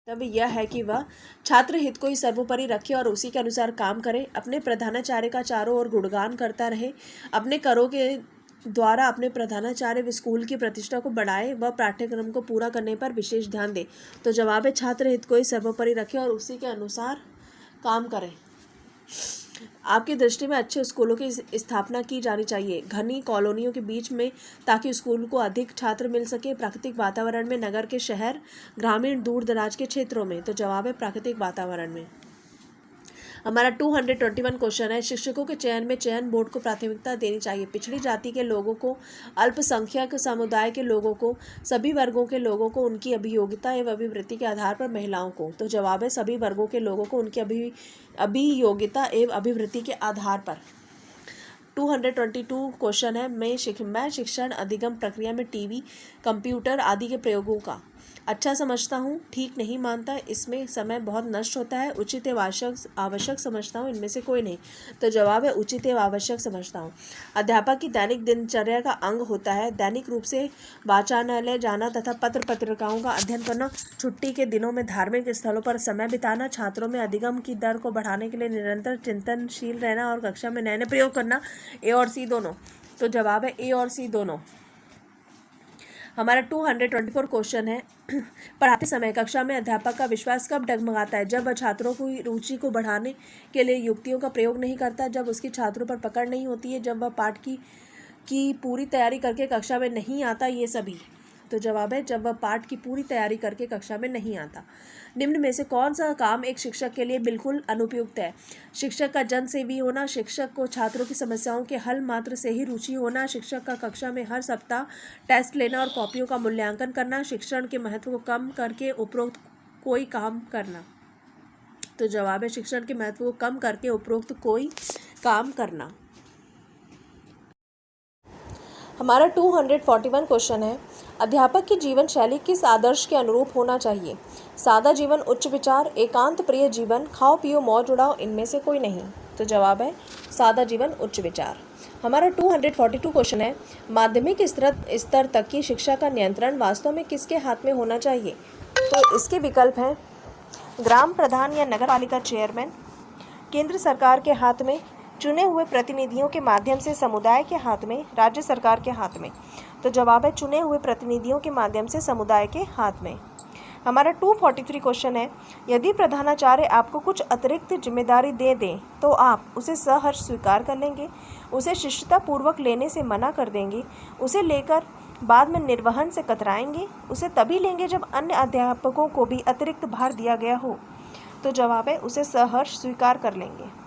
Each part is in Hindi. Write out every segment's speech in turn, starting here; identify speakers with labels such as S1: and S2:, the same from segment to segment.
S1: तब यह है कि वह छात्र हित को ही सर्वोपरि रखे और उसी के अनुसार काम करे, अपने प्रधानाचार्य का चारों ओर गुणगान करता रहे, अपने करों के द्वारा अपने प्रधानाचार्य व स्कूल की प्रतिष्ठा को बढ़ाए, वह पाठ्यक्रम को पूरा करने पर विशेष ध्यान दे। तो जवाब है छात्र हित को ही सर्वोपरि रखे और उसी के अनुसार काम करें। आपकी दृष्टि में अच्छे स्कूलों की स्थापना की जानी चाहिए, घनी कॉलोनियों के बीच में, ताकि स्कूल को अधिक छात्र मिल सके, प्राकृतिक वातावरण में, नगर के शहर, ग्रामीण दूर दराज के क्षेत्रों में। तो जवाब है प्राकृतिक वातावरण में। हमारा 221 क्वेश्चन है, शिक्षकों के चयन में चयन बोर्ड को प्राथमिकता देनी चाहिए। पिछड़ी जाति के लोगों को, अल्पसंख्यक समुदाय के लोगों को, सभी वर्गों के लोगों को उनकी अभियोग्यता एवं अभिवृत्ति के आधार पर महिलाओं को। तो जवाब है सभी वर्गों के लोगों को उनकी अभियोग्यता एवं अभिवृत्ति के आधार पर। 222 क्वेश्चन है, मैं शिक्षण अधिगम प्रक्रिया में टीवी, कंप्यूटर आदि के प्रयोगों का अच्छा समझता हूँ, ठीक नहीं मानता, इसमें समय बहुत नष्ट होता है, उचित एवं आवश्यक समझता हूँ, इनमें से कोई नहीं। तो जवाब है उचित एवं आवश्यक समझता हूँ। अध्यापक की दैनिक दिनचर्या का अंग होता है दैनिक रूप से वाचनालय जाना तथा पत्र पत्रिकाओं का अध्ययन करना, छुट्टी के दिनों में धार्मिक स्थलों पर समय बिताना, छात्रों में अधिगम की दर को बढ़ाने के लिए निरंतर चिंतनशील रहना और कक्षा में नए नए प्रयोग करना। ए और सी दोनों। तो जवाब है ए और सी दोनों। हमारा 224 क्वेश्चन है, पढ़ाते समय कक्षा में अध्यापक का विश्वास कब डगमगाता है? जब वह छात्रों की रुचि को बढ़ाने के लिए युक्तियों का प्रयोग नहीं करता, जब उसकी छात्रों पर पकड़ नहीं होती है, जब वह पाठ की पूरी तैयारी करके कक्षा में नहीं आता, ये सभी। तो जवाब है जब वह पाठ की पूरी तैयारी करके कक्षा में नहीं आता। निम्न में से कौन सा काम एक शिक्षक के लिए बिल्कुल अनुपयुक्त है? शिक्षक का जनसेवी होना, शिक्षक को छात्रों की समस्याओं के हल मात्र से ही रुचि होना, शिक्षक का कक्षा में हर सप्ताह टेस्ट लेना और कॉपियों का मूल्यांकन करना, शिक्षण के महत्व को कम करके उपरोक्त कोई काम करना। तो जवाब है शिक्षण के महत्व को कम करके उपरोक्त कोई काम करना। हमारा 241 क्वेश्चन है, अध्यापक की जीवन शैली किस आदर्श के अनुरूप होना चाहिए? सादा जीवन, उच्च विचार, एकांत प्रिय जीवन, खाओ पियो मौज उड़ाओ, इनमें से कोई नहीं। तो जवाब है सादा जीवन, उच्च विचार। हमारा 242 क्वेश्चन है, माध्यमिक स्तर तक की शिक्षा का नियंत्रण वास्तव में किसके हाथ में होना चाहिए? तो इसके विकल्प हैं ग्राम प्रधान या नगर पालिका चेयरमैन, केंद्र सरकार के हाथ में, चुने हुए प्रतिनिधियों के माध्यम से समुदाय के हाथ में, राज्य सरकार के हाथ में। तो जवाब है चुने हुए प्रतिनिधियों के माध्यम से समुदाय के हाथ में। हमारा 243 क्वेश्चन है, यदि प्रधानाचार्य आपको कुछ अतिरिक्त जिम्मेदारी दे दें तो आप उसे सहर्ष स्वीकार कर लेंगे, उसे शिष्टतापूर्वक लेने से मना कर देंगे, उसे लेकर बाद में निर्वहन से कतराएंगे, उसे तभी लेंगे जब अन्य अध्यापकों को भी अतिरिक्त भार दिया गया हो। तो जवाब है उसे सहर्ष स्वीकार कर लेंगे।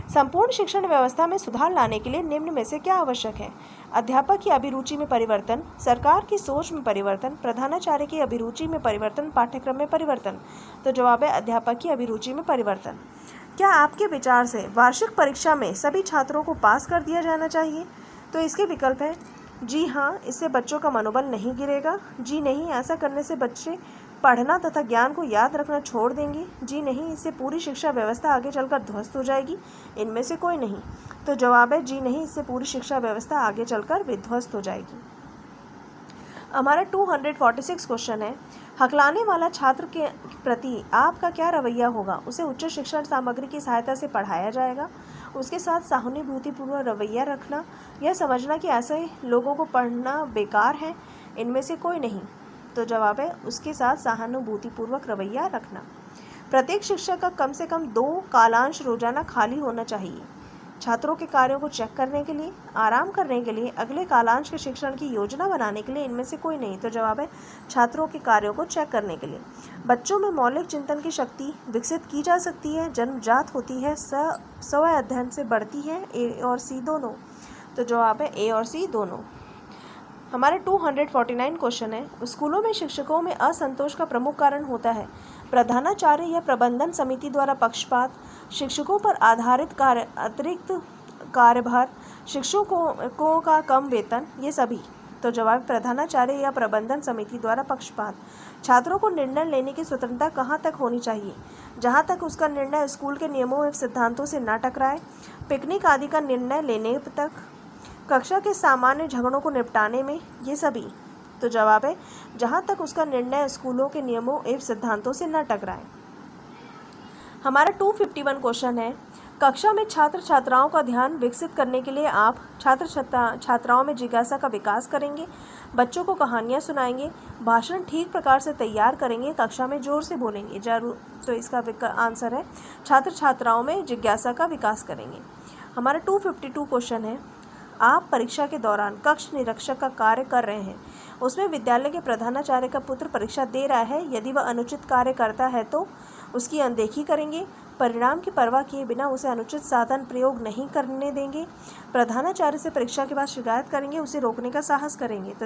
S1: संपूर्ण शिक्षण व्यवस्था में सुधार लाने के लिए निम्न में से क्या आवश्यक है? अध्यापक की अभिरुचि में परिवर्तन, सरकार की सोच में परिवर्तन, प्रधानाचार्य की अभिरुचि में परिवर्तन, पाठ्यक्रम में परिवर्तन। तो जवाब है अध्यापक की अभिरुचि में परिवर्तन। क्या आपके विचार से वार्षिक परीक्षा में सभी छात्रों को पास कर दिया जाना चाहिए? तो इसके विकल्प है जी हाँ, इससे बच्चों का मनोबल नहीं गिरेगा, जी नहीं, ऐसा करने से बच्चे पढ़ना तथा ज्ञान को याद रखना छोड़ देंगे, जी नहीं, इससे पूरी शिक्षा व्यवस्था आगे चलकर ध्वस्त हो जाएगी, इनमें से कोई नहीं। तो जवाब है जी नहीं, इससे पूरी शिक्षा व्यवस्था आगे चलकर विध्वस्त हो जाएगी। हमारा 246 क्वेश्चन है, हकलाने वाला छात्र के प्रति आपका क्या रवैया होगा? उसे उच्च शिक्षण सामग्री की सहायता से पढ़ाया जाएगा, उसके साथ सहानुभूतिपूर्वक रवैया रखना, यह समझना कि ऐसे लोगों को पढ़ना बेकार है, इनमें से कोई नहीं। तो जवाब है उसके साथ सहानुभूतिपूर्वक रवैया रखना। प्रत्येक शिक्षक का कम से कम 2 कालांश रोजाना खाली होना चाहिए, छात्रों के कार्यों को चेक करने के लिए, आराम करने के लिए, अगले कालांश के शिक्षण की योजना बनाने के लिए, इनमें से कोई नहीं। तो जवाब है छात्रों के कार्यों को चेक करने के लिए। बच्चों में मौलिक चिंतन की शक्ति विकसित की जा सकती है, जन्मजात होती है, स्व अध्ययन से बढ़ती है, ए और सी दोनों। तो जवाब है ए और सी दोनों। हमारे 249 क्वेश्चन है, स्कूलों में शिक्षकों में असंतोष का प्रमुख कारण होता है प्रधानाचार्य या प्रबंधन समिति द्वारा पक्षपात, शिक्षकों पर आधारित अतिरिक्त कार्यभार, शिक्षकों का कम वेतन, ये सभी। तो जवाब प्रधानाचार्य या प्रबंधन समिति द्वारा पक्षपात। छात्रों को निर्णय लेने की स्वतंत्रता कहाँ तक होनी चाहिए? जहाँ तक उसका निर्णय स्कूल के नियमों एवं सिद्धांतों से न टकराए, पिकनिक आदि का निर्णय लेने तक, कक्षा के सामान्य झगड़ों को निपटाने में, ये सभी। तो जवाब है जहाँ तक उसका निर्णय स्कूलों के नियमों एवं सिद्धांतों से न टकराए। हमारा 251 क्वेश्चन है, कक्षा में छात्र छात्राओं का ध्यान विकसित करने के लिए आप छात्राओं में जिज्ञासा का विकास करेंगे, बच्चों को कहानियाँ सुनाएंगे, भाषण ठीक प्रकार से तैयार करेंगे, कक्षा में जोर से बोलेंगे। जरूर, तो इसका आंसर है छात्र छात्राओं में जिज्ञासा का विकास करेंगे। हमारा 252 क्वेश्चन है, आप परीक्षा के दौरान कक्ष निरीक्षक का कार्य कर रहे हैं, उसमें विद्यालय के प्रधानाचार्य का पुत्र परीक्षा दे रहा है, यदि वह अनुचित कार्य करता है तो उसकी अनदेखी करेंगे, परिणाम की परवाह किए बिना उसे अनुचित साधन प्रयोग नहीं करने देंगे, प्रधानाचार्य से परीक्षा के बाद शिकायत करेंगे, उसे रोकने का साहस करेंगे। तो